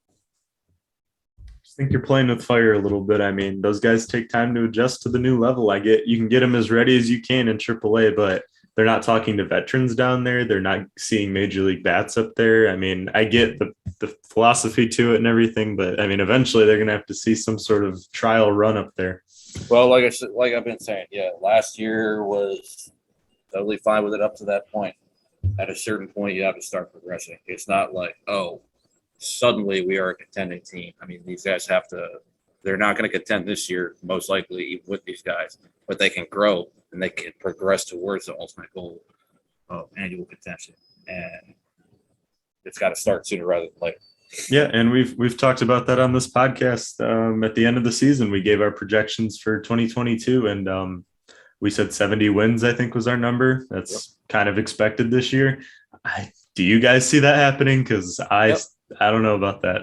I think you're playing with fire a little bit. I mean, those guys take time to adjust to the new level. I get you can get them as ready as you can in AAA, but they're not talking to veterans down there. They're not seeing major league bats up there. I mean, I get the philosophy to it and everything, but I mean, eventually they're going to have to see some sort of trial run up there. well, like I said, like I've been saying, yeah, last year was totally fine with it up to that point. At a certain point, you have to start progressing. It's not like, oh, suddenly we are a contending team. I mean, these guys have to. They're not going to contend this year, most likely, even with these guys, but they can grow and they can progress towards the ultimate goal of annual contention. And it's got to start sooner rather than later. Yeah, and we've talked about that on this podcast. At the end of the season, we gave our projections for 2022, and we said 70 wins, I think was our number. That's kind of expected this year. Do you guys see that happening? Because I don't know about that.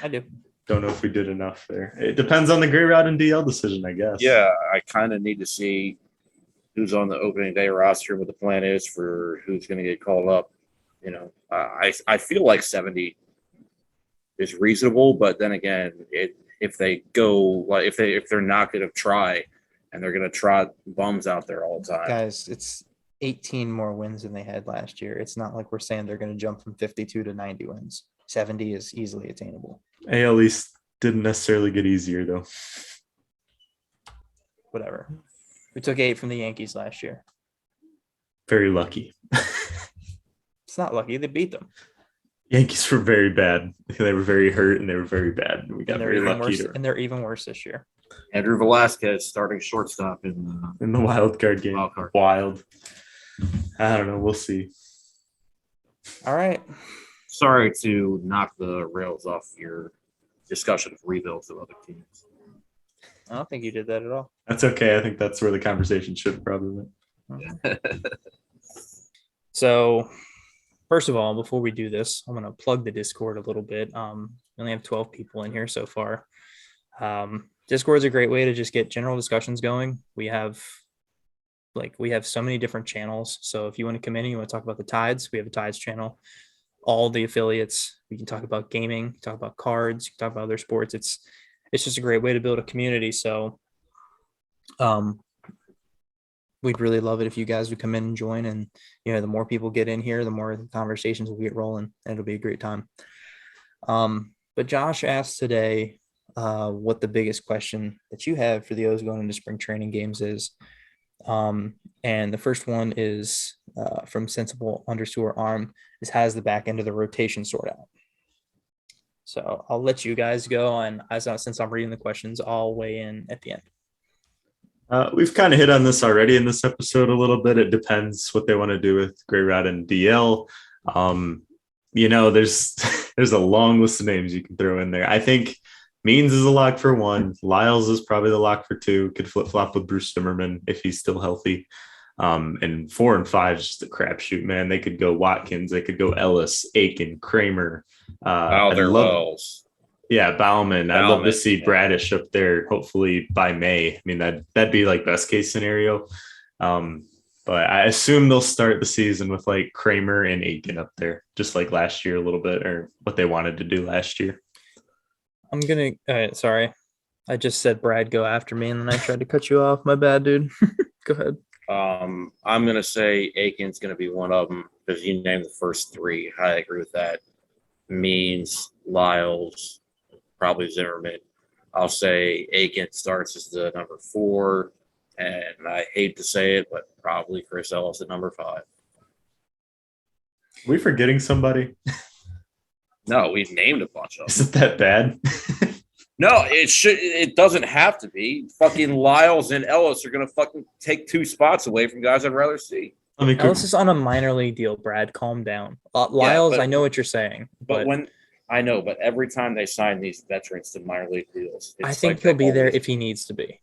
I do. Don't know if we did enough there. It depends on the gray route and DL decision, I guess. Yeah, I kind of need to see who's on the opening day roster, what the plan is for who's going to get called up. You know, I feel like 70 is reasonable, but then again, if they go like if they're not going to try and they're going to trot bums out there all the time, Guys, it's 18 more wins than they had last year. It's not like we're saying they're going to jump from 52 to 90 wins. 70 is easily attainable. AL East didn't necessarily get easier though. Whatever. We took 8 from the Yankees last year. Very lucky. It's not lucky. They beat them. Yankees were very bad. They were very hurt and they were very bad. We got And they're very even lucky. worse. And they're even worse this year. Andrew Velasquez starting shortstop in In the wild card game. Wild card. Wild. I don't know. We'll see. All right. Sorry to knock the rails off your discussion of rebuilds of other teams. I don't think you did that at all. That's okay. I think that's where the conversation should probably went. So, first of all, before we do this, I'm going to plug the Discord a little bit. We only have 12 people in here so far. Discord is a great way to just get general discussions going. We have so many different channels. So if you want to come in and you want to talk about the Tides, we have a Tides channel. All the affiliates. We can talk about gaming, talk about cards, talk about other sports. It's just a great way to build a community. So, we'd really love it if you guys would come in and join. And the more people get in here, the more the conversations will get rolling, and it'll be a great time. But Josh asked today what the biggest question that you have for the O's going into spring training games is. And the first one is from Sensible_Arm is has the back end of the rotation sort out. So I'll let you guys go, and since I'm reading the questions, I'll weigh in at the end. We've kind of hit on this already in this episode a little bit. It depends what they want to do with gray route and DL. There's a long list of names you can throw in there. I think Means is a lock for 1. Lyles is probably the lock for 2. Could flip-flop with Bruce Zimmerman if he's still healthy. And 4 and 5 is just a crapshoot, man. They could go Watkins. They could go Ellis, Aiken, Kramer. Wells. Yeah, Bauman. I'd love to see Bradish up there, hopefully by May. I mean, that'd be like best case scenario. But I assume they'll start the season with like Kramer and Aiken up there, just like last year a little bit, or what they wanted to do last year. I'm going to, sorry. I just said Brad, go after me, and then I tried to cut you off. My bad, dude. Go ahead. I'm going to say Aiken's going to be one of them because you named the first 3. I agree with that. Means, Lyles, probably Zimmerman. I'll say Aiken starts as the number 4, and I hate to say it, but probably Chris Ellis at number 5. Are we forgetting somebody? No, we've named a bunch of them. Is it that bad? No, it doesn't have to be. Fucking Lyles and Ellis are gonna fucking take 2 spots away from guys I'd rather see. Ellis is on a minor league deal, Brad. Calm down. Lyles, I know what you're saying, but but every time they sign these veterans to minor league deals, I think he'll be there if he needs to be.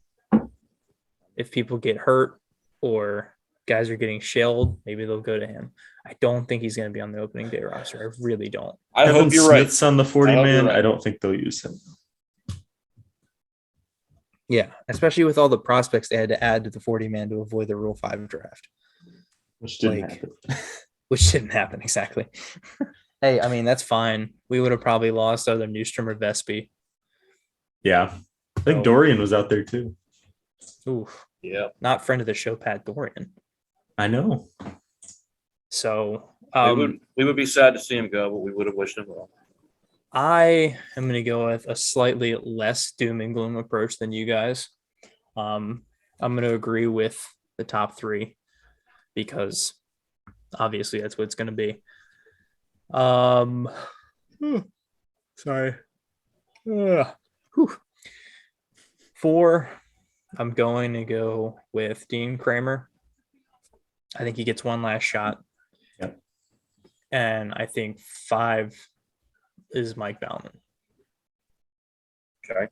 if people get hurt or guys are getting shelled, maybe they'll go to him. I don't think he's going to be on the opening day roster. I really don't. I Kevin hope you're right. Smith's on the 40 I hope you're man. right. I don't think they'll use him. Yeah, especially with all the prospects they had to add to the 40 man to avoid the Rule 5 draft, Which didn't Like, happen. which didn't happen exactly. Hey, I mean, that's fine. We would have probably lost either Newstrom or Vespi. Yeah. I think So- Dorian was out there too. Ooh, Yeah. not friend of the show, Pat Dorian. I know. So we would be sad to see him go, but we would have wished him well. I am going to go with a slightly less doom and gloom approach than you guys. I'm going to agree with the top three because obviously that's what it's going to be. Sorry. Whew. 4, I'm going to go with Dean Kramer. I think he gets one last shot. Yep. And I think 5 is Mike Bauman. Okay.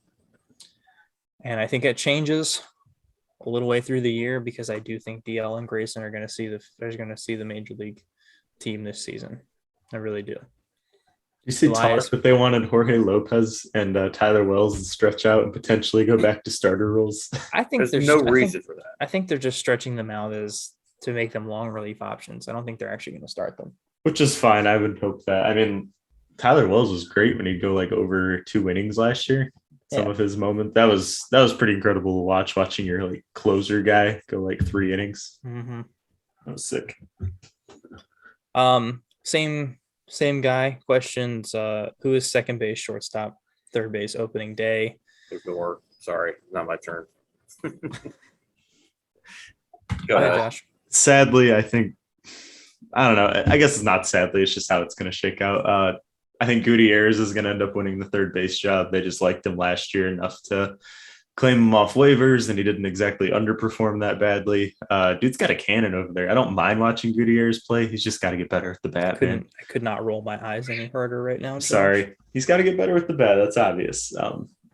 And I think it changes a little way through the year because I do think DL and Grayson are going to see the major league team this season. I really do. You see Elias- talk that they wanted Jorge Lopez and Tyler Wells to stretch out and potentially go back to starter roles. I think There's no I think- reason for that. I think they're just stretching them out as to make them long relief options. I don't think they're actually going to start them. Which is fine. I would hope that. I mean, Tyler Wells was great when he'd go like over 2 innings last year. Some Yeah. of his moments. That was pretty incredible to watching your like closer guy go like 3 innings. Mm-hmm. That was sick. Same guy. Questions. Who is second base, shortstop, third base, opening day? Ignore. Sorry, not my turn. Go Go ahead, ahead. Josh. Sadly, I think I don't know. I guess it's not sadly, it's just how it's gonna shake out. I think Gutierrez is gonna end up winning the third base job. They just liked him last year enough to claim him off waivers, and he didn't exactly underperform that badly. Dude's got a cannon over there. I don't mind watching Gutierrez play. He's just got to get better at the bat, man. I could not roll my eyes any harder right now. Josh. Sorry. He's got to get better with the bat. That's obvious.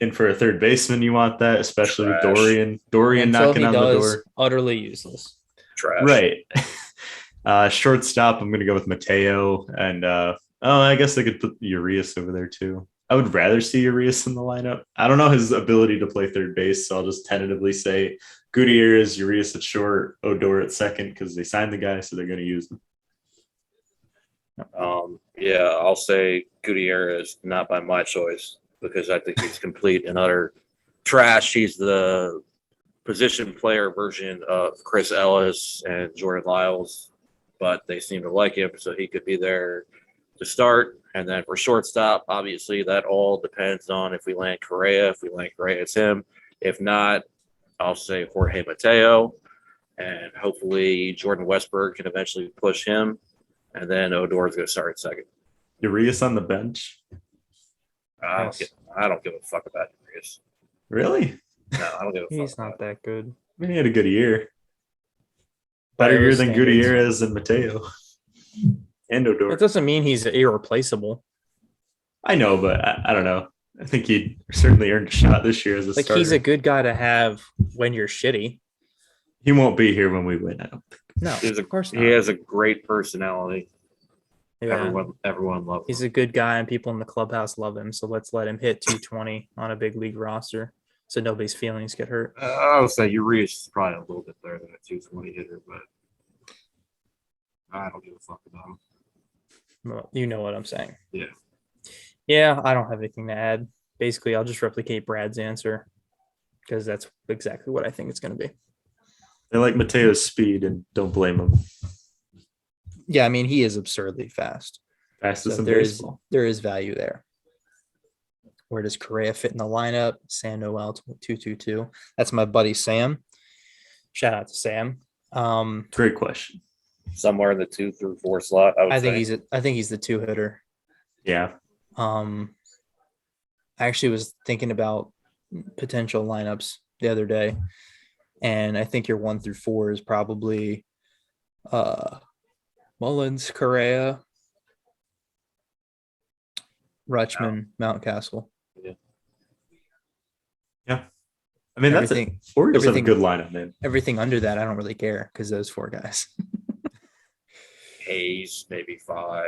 And for a third baseman, you want that, especially Trash. with Dorian Until knocking he on the does, door. utterly useless. Trash. Right. Shortstop, I'm going to go with Mateo. And I guess they could put Urias over there too. I would rather see Urias in the lineup. I don't know his ability to play third base, so I'll just tentatively say Gutierrez, Urias at short, Odor at second because they signed the guy, so they're going to use him. Yeah, I'll say Gutierrez, not by my choice, because I think he's complete and utter trash. He's the position player version of Chris Ellis and Jordan Lyles, but they seem to like him, so he could be there to start. And then for shortstop, obviously that all depends on if we land Correa. If we land Correa, it's him. If not, I'll say Jorge Mateo. And hopefully Jordan Westberg can eventually push him. And then Odor's going to start at second. Urias on the bench? I Yes. don't give a fuck about Urias. Really? No, I don't give a fuck. He's not that good. I mean, he had a good year. By Better year those than standards. Gutierrez and Mateo. And Odor. It doesn't mean he's irreplaceable. I know, but I don't know. I think he certainly earned a shot this year as a Like starter. he's a good guy to have when you're shitty. He won't be here when we win. I don't think. No, of course not. He has a great personality. Yeah. Everyone loves him. He's a good guy, and people in the clubhouse love him. So let's let him hit 220 on a big league roster, so nobody's feelings get hurt. I would say Urias is probably a little bit better than a 220 hitter, but I don't give a fuck about him. Well, you know what I'm saying. Yeah. Yeah, I don't have anything to add. Basically, I'll just replicate Brad's answer because that's exactly what I think it's going to be. They like Mateo's speed and don't blame him. Yeah, I mean, he is absurdly fast. Fastest So in there is baseball. value there. Where does Correa fit in the lineup? Sam Noel 222. That's my buddy Sam. Shout out to Sam. Great question. Somewhere in the 2 through 4 slot. I think he's the 2-hitter. Yeah. I actually was thinking about potential lineups the other day, and I think your 1 through 4 is probably Mullins, Correa, Rutschman, Mountcastle. I mean, that's everything- Orioles have a everything- good lineup, man. Everything under that, I don't really care because those 4 guys. Hayes, maybe 5.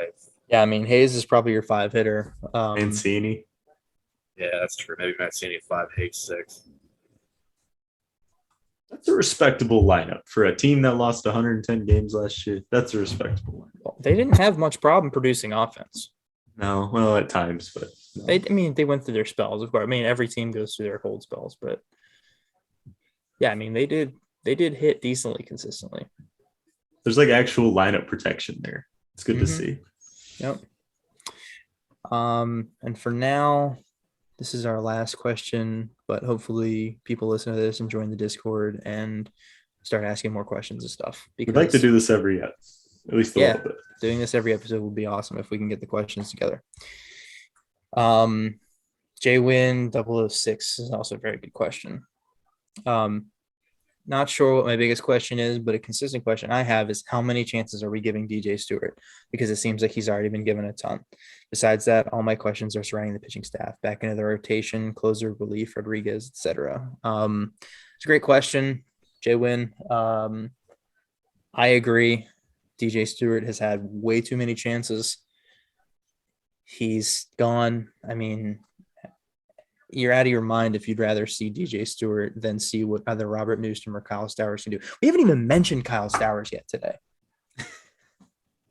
Yeah, I mean Hayes is probably your 5 hitter. Mancini. Yeah, that's true. Maybe Mancini 5, Hayes 6. That's a respectable lineup for a team that lost 110 games last year. That's a respectable lineup. They didn't have much problem producing offense. No, well, at times, but no. They went through their spells, of course. I mean, every team goes through their cold spells, but yeah, I mean, they did hit decently consistently. There's like actual lineup protection there. It's good to see. Yep. And for now, this is our last question, but hopefully people listen to this and join the Discord and start asking more questions and stuff. We'd like to do this at least a little bit. Doing this every episode would be awesome if we can get the questions together. JWin 006 is also a very good question. Not sure what my biggest question is, but a consistent question I have is how many chances are we giving DJ Stewart? Because it seems like he's already been given a ton. Besides that, all my questions are surrounding the pitching staff, back into the rotation, closer, relief, Rodriguez, etc. It's a great question, JWin. I agree. DJ Stewart has had way too many chances. He's gone. I mean, you're out of your mind if you'd rather see DJ Stewart than see what either Robert Newstrom or Kyle Stowers can do. We haven't even mentioned Kyle Stowers yet today.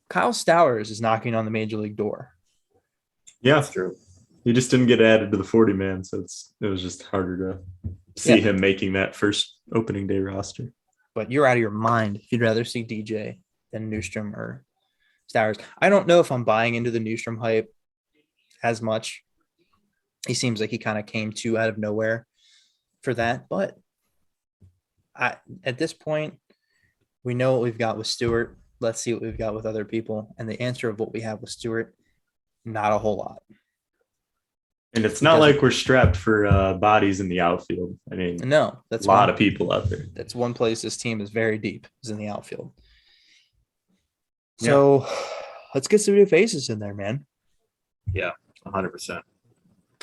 Kyle Stowers is knocking on the major league door. Yeah, That's true. he just didn't get added to the 40-man, so it was just harder to see him making that first opening day roster. But you're out of your mind if you'd rather see DJ than Newstrom or Stowers. I don't know if I'm buying into the Newstrom hype as much. He seems like he kind of came too out of nowhere for that. But at this point, we know what we've got with Stewart. Let's see what we've got with other people. And the answer of what we have with Stewart, not a whole lot. And it's not like we're strapped for bodies in the outfield. I mean, No, that's a lot of people out there. That's one place this team is very deep, is in the outfield. So let's get some new faces in there, man. Yeah, 100%.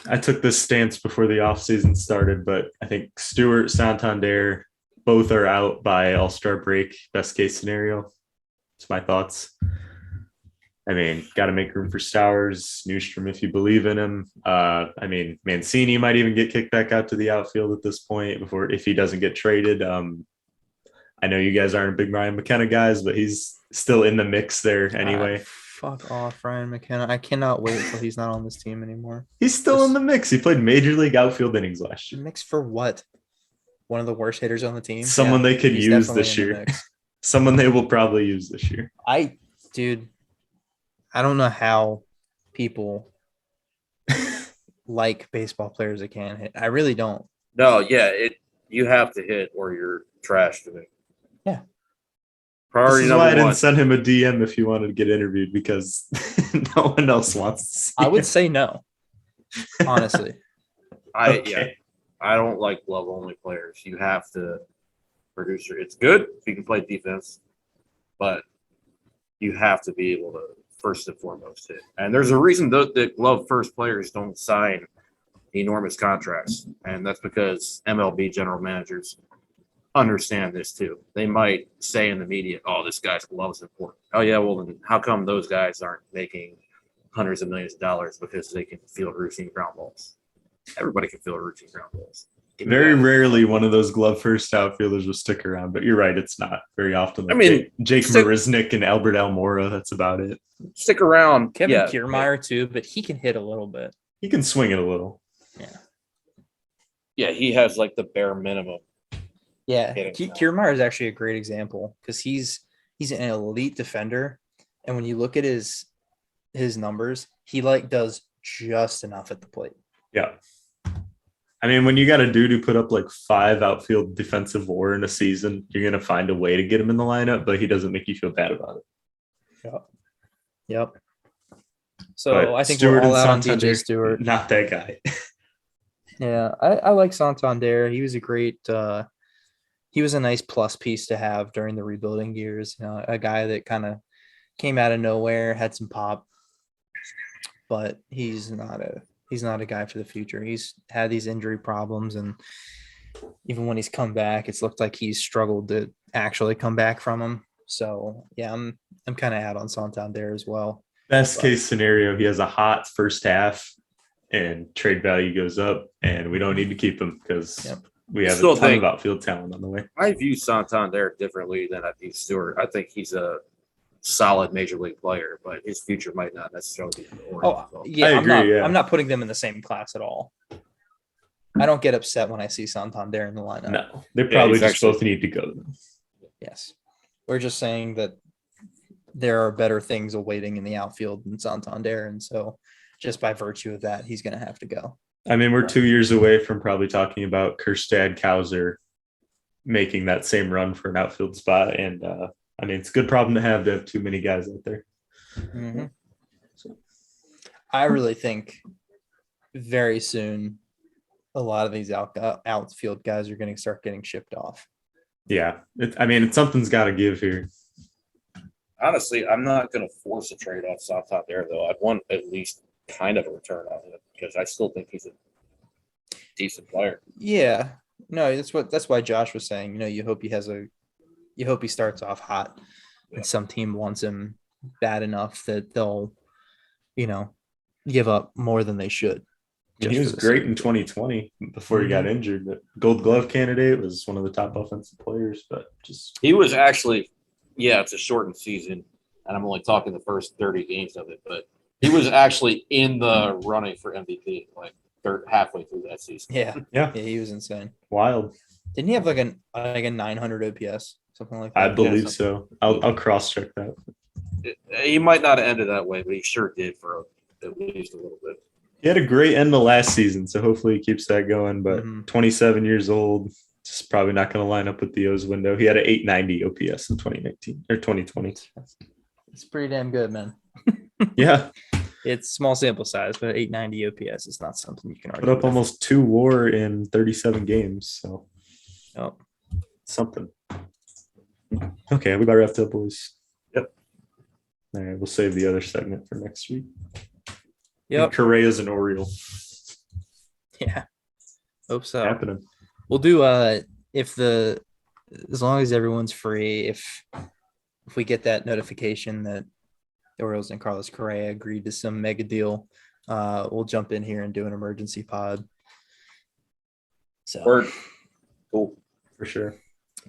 I took this stance before the offseason started, but I think Stewart, Santander, both are out by All-Star break, best case scenario. It's my thoughts. I mean, got to make room for Stowers, Newstrom if you believe in him. I mean, Mancini might even get kicked back out to the outfield at this point if he doesn't get traded. I know you guys aren't a big Ryan McKenna guys, but he's still in the mix there anyway. Fuck off, Ryan McKenna. I cannot wait until he's not on this team anymore. He's still in the mix. He played major league outfield innings last year. Mix for what? One of the worst hitters on the team? Someone they could he's use definitely this in the year. mix. Someone they will probably use this year. Dude, I don't know how people like baseball players that can't hit. I really don't. No, yeah, you have to hit or you're trash to me. Yeah. Priority This is why I number didn't one. send him a DM if you wanted to get interviewed because no one else wants to see I would him. say no, honestly. Okay. I don't like glove only players. You have to produce. It's good if you can play defense, but you have to be able to first and foremost hit. And there's a reason that glove first players don't sign enormous contracts, and that's because MLB general managers understand this too. They might say in the media, "Oh, this guy's glove's important." Oh yeah, well then how come those guys aren't making hundreds of millions of dollars because they can field routine ground balls? Everybody can field routine ground balls. Give me Very that. rarely one of those glove first outfielders will stick around, but you're right, it's not very often. Like I mean, Jake stick- Marisnik and Albert Almora, that's about it. Stick around. Kevin yeah, Kiermaier too, but he can hit a little bit. He can swing it a little. Yeah, he has like the bare minimum. Yeah, Hitting. Kiermaier is actually a great example because he's an elite defender, and when you look at his numbers, he does just enough at the plate. Yeah. I mean, when you got a dude who put up like 5 outfield defensive WAR in a season, you're going to find a way to get him in the lineup, but he doesn't make you feel bad about it. Yep. So But I think Stewart we're all and out on Santander, DJ Stewart. not that guy. Yeah, I like Santander. He was a great he was a nice plus piece to have during the rebuilding years. You know, a guy that kind of came out of nowhere, had some pop, but he's not a guy for the future. He's had these injury problems, and even when he's come back, it's looked like he's struggled to actually come back from him. So yeah, I'm kind of out on Santander as well. Best case scenario, he has a hot first half and trade value goes up, and we don't need to keep him because we have Still a ton think- of outfield talent on the way. I view Santander differently than I view Stewart. I think he's a solid major league player, but his future might not necessarily be in the Orioles. Oh yeah, I agree, I'm not putting them in the same class at all. I don't get upset when I see Santander in the lineup. No, they probably he's just actually- both need to go. Yes. We're just saying that there are better things awaiting in the outfield than Santander. And so just by virtue of that, he's going to have to go. I mean, we're 2 years away from probably talking about Kjerstad, Kauser making that same run for an outfield spot. And I mean, it's a good problem to have too many guys out there. Mm-hmm. I really think very soon a lot of these outfield guys are going to start getting shipped off. Yeah. Something's got to give here. Honestly, I'm not going to force a trade off Santander, though. I'd want at least kind of a return on it because I still think he's a decent player. Yeah. No, that's why Josh was saying, you hope he starts off hot and some team wants him bad enough that they'll, give up more than they should. He was great in 2020 before he got injured. But Gold Glove candidate, was one of the top offensive players, but just He was actually, it's a shortened season, and I'm only talking the first 30 games of it, but he was actually in the running for MVP, like halfway through that season. Yeah, he was insane. wild. Didn't he have like a 900 OPS, something like that? I believe so. I'll cross check that. He might not have ended that way, but he sure did for at least a little bit. He had a great end of last season, so hopefully he keeps that going. But 27 years old, it's probably not going to line up with the O's window. He had an 890 OPS in 2019 or 2020. It's pretty damn good, man. Yeah, It's small sample size, but 890 OPS is not something you can argue. put up with. almost 2 WAR in 37 games. So something. Okay, we better wrap it up, boys. Yep. All right, we'll save the other segment for next week. Yep. Correa's an Oriole. Yeah. Hope so. Happening. We'll do as long as everyone's free, if we get that notification that the Orioles and Carlos Correa agreed to some mega deal, we'll jump in here and do an emergency pod. So Word. Cool. For sure.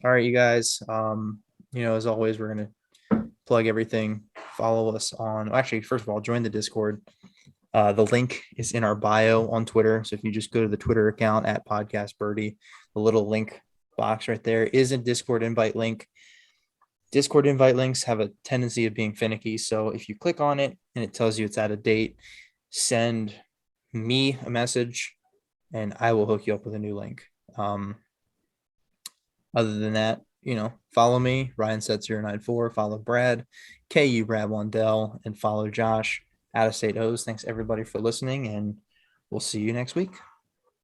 all right, you guys. As always, we're gonna plug everything. Follow us on first of all, join the Discord. The link is in our bio on Twitter. So if you just go to the Twitter account at Podcast Birdie, the little link box right there is a Discord invite link. Discord invite links have a tendency of being finicky. So if you click on it and it tells you it's out of date, send me a message and I will hook you up with a new link. Other than that, follow me, Ryan Set 094, follow Brad, KU Brad Wandell, and follow Josh, Out of State O's. Thanks everybody for listening, and we'll see you next week.